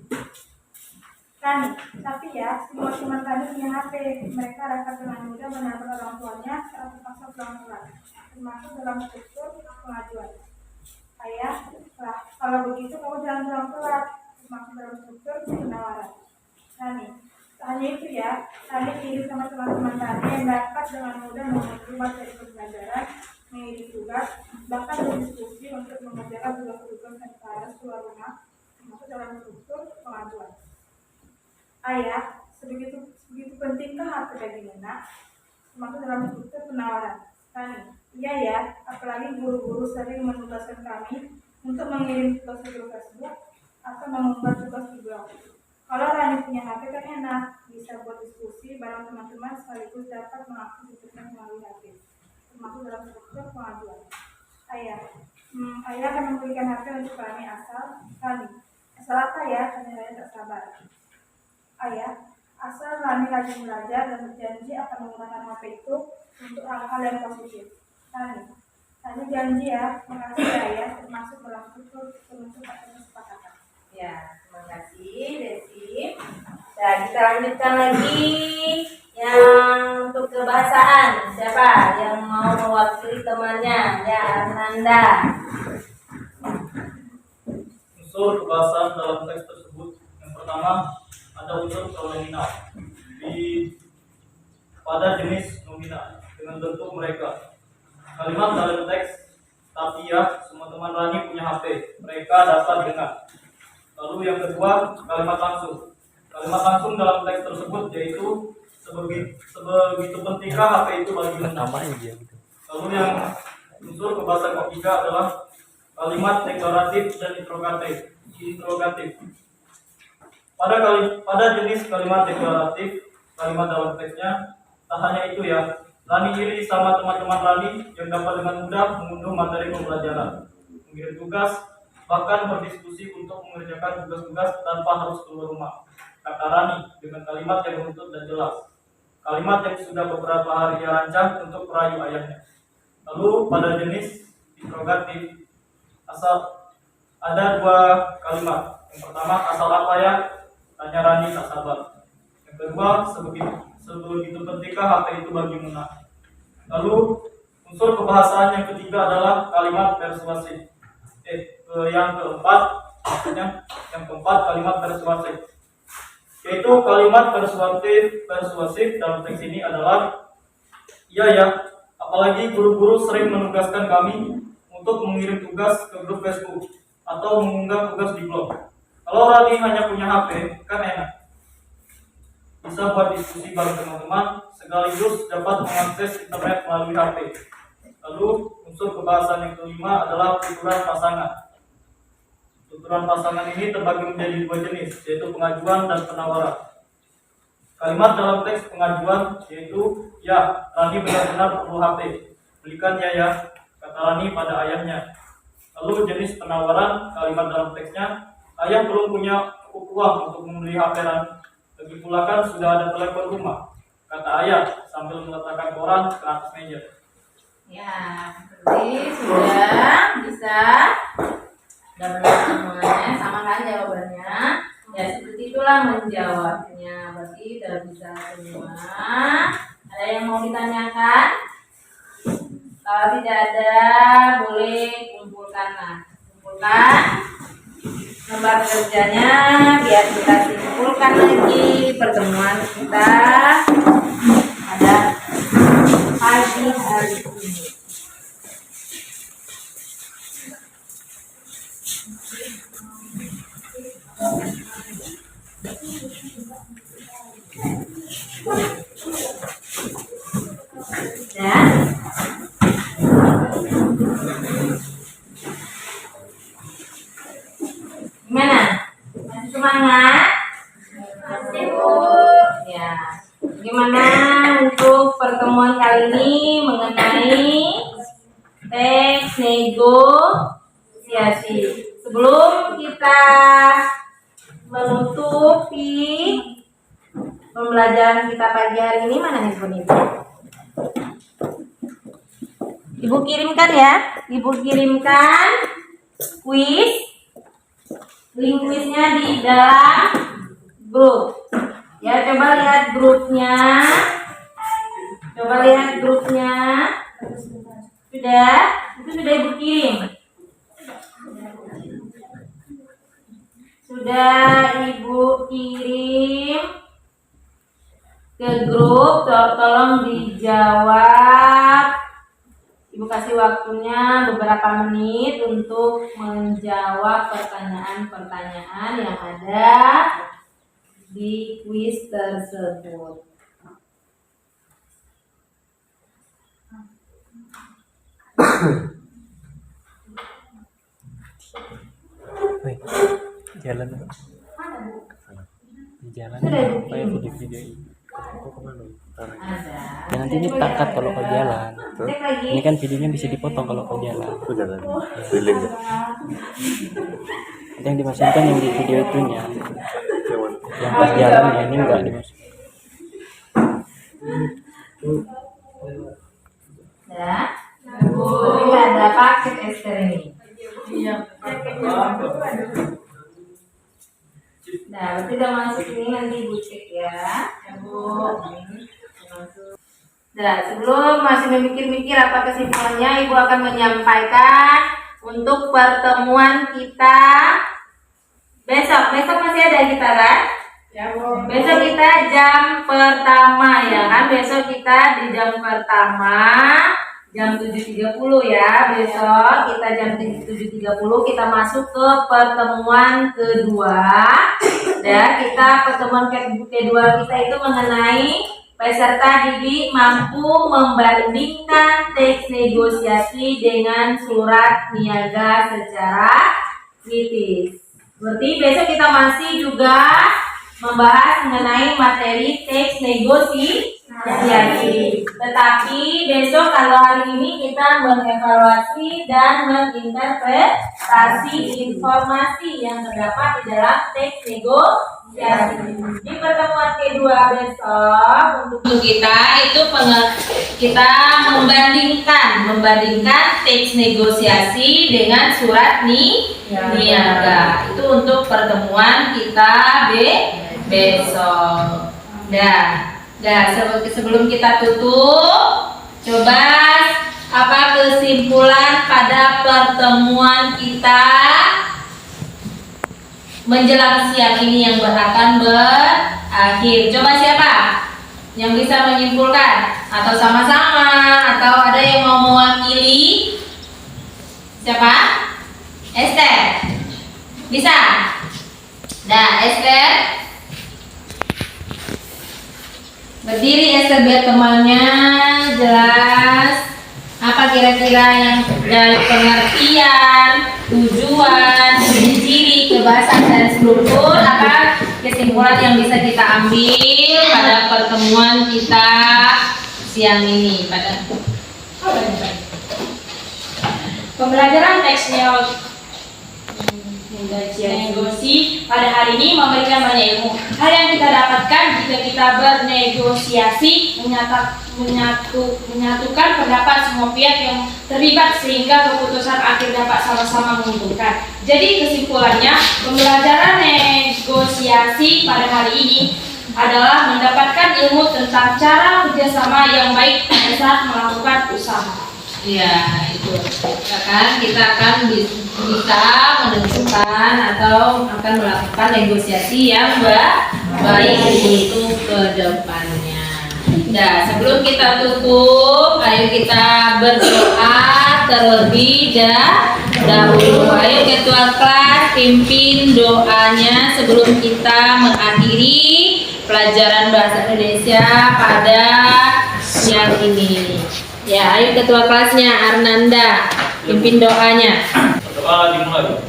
Rani, tapi ya semua teman Rani punya HP. Mereka dapat dengan mudah menabrak orang tuanya saat terpaksa pulang telat. Termasuk dalam struktur pengajuan. Ayah, kalau begitu kamu jangan pulang telat. Termasuk dalam struktur penawaran. Rani, hanya itu ya, Rani diri sama teman-teman Rani yang dapat dengan mudah memenuhi materi pembelajaran, mengisi tugas, bahkan berdiskusi untuk mengerjakan tugas-tugas yang harus keluar rumah, termasuk dalam struktur pengajuan. Ayah, sebegitu pentingkah HP bagi Nena? Termasuk dalam struktur penawaran. Rani, iya ya, apalagi guru-guru sering menugaskan kami untuk mengirim tugas ke grup Facebook atau mengunggah tugas di blog. Kalau Rani punya HP kan enak, bisa buat diskusi bareng teman-teman sekaligus dapat mengakses internet melalui HP, termasuk dalam struktur pengajuan. Ayah akan memberikan HP untuk Rani asal Rani. Asal apa ya? Tanya Rani tak sabar. Ayah, asal Rani rajin belajar dan berjanji akan menggunakan HP itu untuk hal-hal yang positif. Rani janji ya, makasih ya ayah, termasuk berlangsung termasuk atas kesepakatan. Ya, terima kasih Desi. Nah, kita lanjutkan lagi yang untuk kebahasaan. Siapa yang mau mewakili temannya? Ya, Ananda. Unsur kebahasaan dalam teks tersebut yang pertama ada unsur pronominal pada jenis nominal dengan bentuk mereka. Kalimat dalam teks, tapi ya semua teman Rani punya HP, mereka dapat dengar. Lalu yang kedua kalimat langsung. Kalimat langsung dalam teks tersebut yaitu sebegitu pentingkah HP itu bagi menambah. Lalu yang unsur kebahasaan ketiga adalah kalimat deklaratif dan interrogatif. Pada jenis kalimat deklaratif, kalimat dalam teksnya tak hanya itu ya. Rani iri sama teman-teman Rani yang dapat dengan mudah mengunduh materi pembelajaran, mengirim tugas, bahkan berdiskusi untuk mengerjakan tugas-tugas tanpa harus keluar rumah. Kata Rani dengan kalimat yang menuntut dan jelas. Kalimat yang sudah beberapa hari ia rancang untuk merayu ayahnya. Lalu pada jenis interrogatif, asal ada dua kalimat. Yang pertama, asal apa ya? Tanya Rani tak sabar. Yang kedua, sebegitu pentingkah HP itu bagi Muna. Lalu unsur kebahasaan yang ketiga adalah kalimat persuasif. Yang keempat kalimat persuasif. Yaitu kalimat persuasif dalam teks ini adalah iya ya. Apalagi guru-guru sering menugaskan kami untuk mengirim tugas ke grup Facebook atau mengunggah tugas di blog. Kalau Rani hanya punya HP, kan enak. Bisa buat diskusi bareng teman-teman, sekaligus dapat mengakses internet melalui HP. Lalu unsur kebahasaan yang kelima adalah tuturan pasangan. Tuturan pasangan ini terbagi menjadi dua jenis, yaitu pengajuan dan penawaran. Kalimat dalam teks pengajuan yaitu ya, Rani benar-benar perlu HP. Belikan ya, kata Rani pada ayahnya. Lalu jenis penawaran, kalimat dalam teksnya, ayah belum punya cukup uang untuk membeli HP Rani. Lagi pula kan sudah ada telepon rumah, kata ayah sambil meletakkan koran ke atas meja. Ya, seperti sudah bisa. Sudah benar semuanya, sama kan jawabannya? Ya, seperti itulah menjawabnya. Berarti sudah bisa semua. Ada yang mau ditanyakan? Kalau tidak ada, boleh kumpulkan. Kumpulkan lembar kerjanya biar kita simpulkan lagi pertemuan kita pada pagi hari ini. Ya. Gimana? Masih semangat? Masih, Bu. Ya. Gimana untuk pertemuan kali ini mengenai teks negosiasi? Sebelum kita menutupi pembelajaran kita pagi hari ini, mana handphone Ibu? Ibu kirimkan ya. Ibu kirimkan kuis. Link kuisnya di dalam grup. Ya, coba lihat grupnya. Sudah? Itu sudah Ibu kirim. Sudah Ibu kirim ke grup. Tolong dijawab. Ibu kasih waktunya beberapa menit untuk menjawab pertanyaan-pertanyaan yang ada di kuis tersebut. Jalan di jalan apa ya video ini Ada. ya, nanti ini tangkat kalau kau jalan. Cek lagi. Ini kan videonya bisa dipotong kalau kau jalan. Itu jalan Oh. keliling ya. Yang dimasukin yang di video itunya. Yang pas jalannya ini enggak dimasukin. Ya. Berarti ada paket Esther ini. Nah, berarti udah masuk ini nanti Ibu cek ya. Ya Bu. Nah, sebelum masih memikir-mikir apa kesimpulannya, Ibu akan menyampaikan untuk pertemuan kita besok. Besok masih ada kita kan? Ya Bu. Besok kita jam pertama ya kan? Besok kita di jam pertama jam 7.30 ya. Besok kita jam 7.30 kita masuk ke pertemuan kedua. Dan pertemuan kedua kita itu mengenai peserta didik mampu membandingkan teks negosiasi dengan surat niaga secara kritis. Berarti besok kita masih juga membahas mengenai materi teks negosiasi. Tetapi besok kalau hari ini kita mengevaluasi dan menginterpretasi informasi yang terdapat di dalam teks negosiasi. Di pertemuan kedua besok untuk kita itu kita membandingkan teks negosiasi dengan surat niaga. Itu untuk pertemuan kita besok. Sebelum kita tutup, coba apa kesimpulan pada pertemuan kita menjelang siang ini yang akan berakhir? Coba siapa yang bisa menyimpulkan? Atau sama-sama? Atau ada yang mau mewakili? Siapa? Esther? Bisa? Nah, Esther berdiri Esther biar temannya jelas apa kira-kira yang dari pengertian, tujuan, ciri-ciri, kebahasan dan struktur, apa kesimpulan yang bisa kita ambil pada pertemuan kita siang ini pada Pembelajaran teks negosiasi pada hari ini memberikan banyak ilmu. Hal yang kita dapatkan jika kita bernegosiasi menyatukan pendapat semua pihak yang terlibat sehingga keputusan akhir dapat sama-sama menguntungkan. Jadi kesimpulannya, pembelajaran negosiasi pada hari ini adalah mendapatkan ilmu tentang cara kerjasama yang baik pada saat melakukan usaha. Ya, itu ya kan kita akan bisa menentukan atau akan melakukan negosiasi yang baik untuk kedepannya. Nah, sebelum kita tutup, ayo kita berdoa terlebih dahulu. Ayo ketua kelas pimpin doanya sebelum kita mengakhiri pelajaran bahasa Indonesia pada siang ini. Ya, ayo ketua kelasnya Arnanda pimpin doanya. Doa dimulai.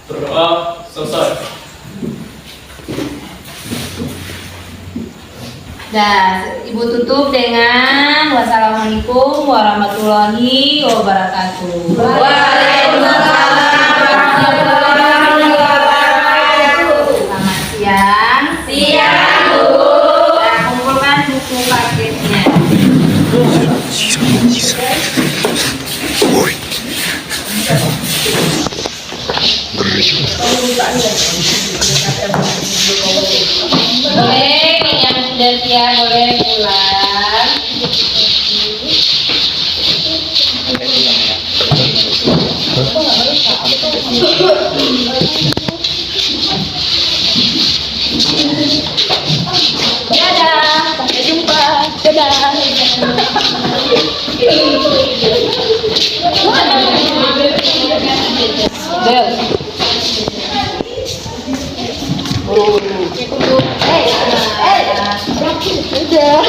Berdoa selesai. Dan Ibu tutup dengan wassalamualaikum warahmatullahi wabarakatuh. Waalaikumsalam warahmatullahi wabarakatuh. Selamat siang. Siang Bu. Nah, kumpulkan buku paketnya. Boleh yang sudah siap boleh pulang. Dadah, sampai jumpa. Dadah. Udah.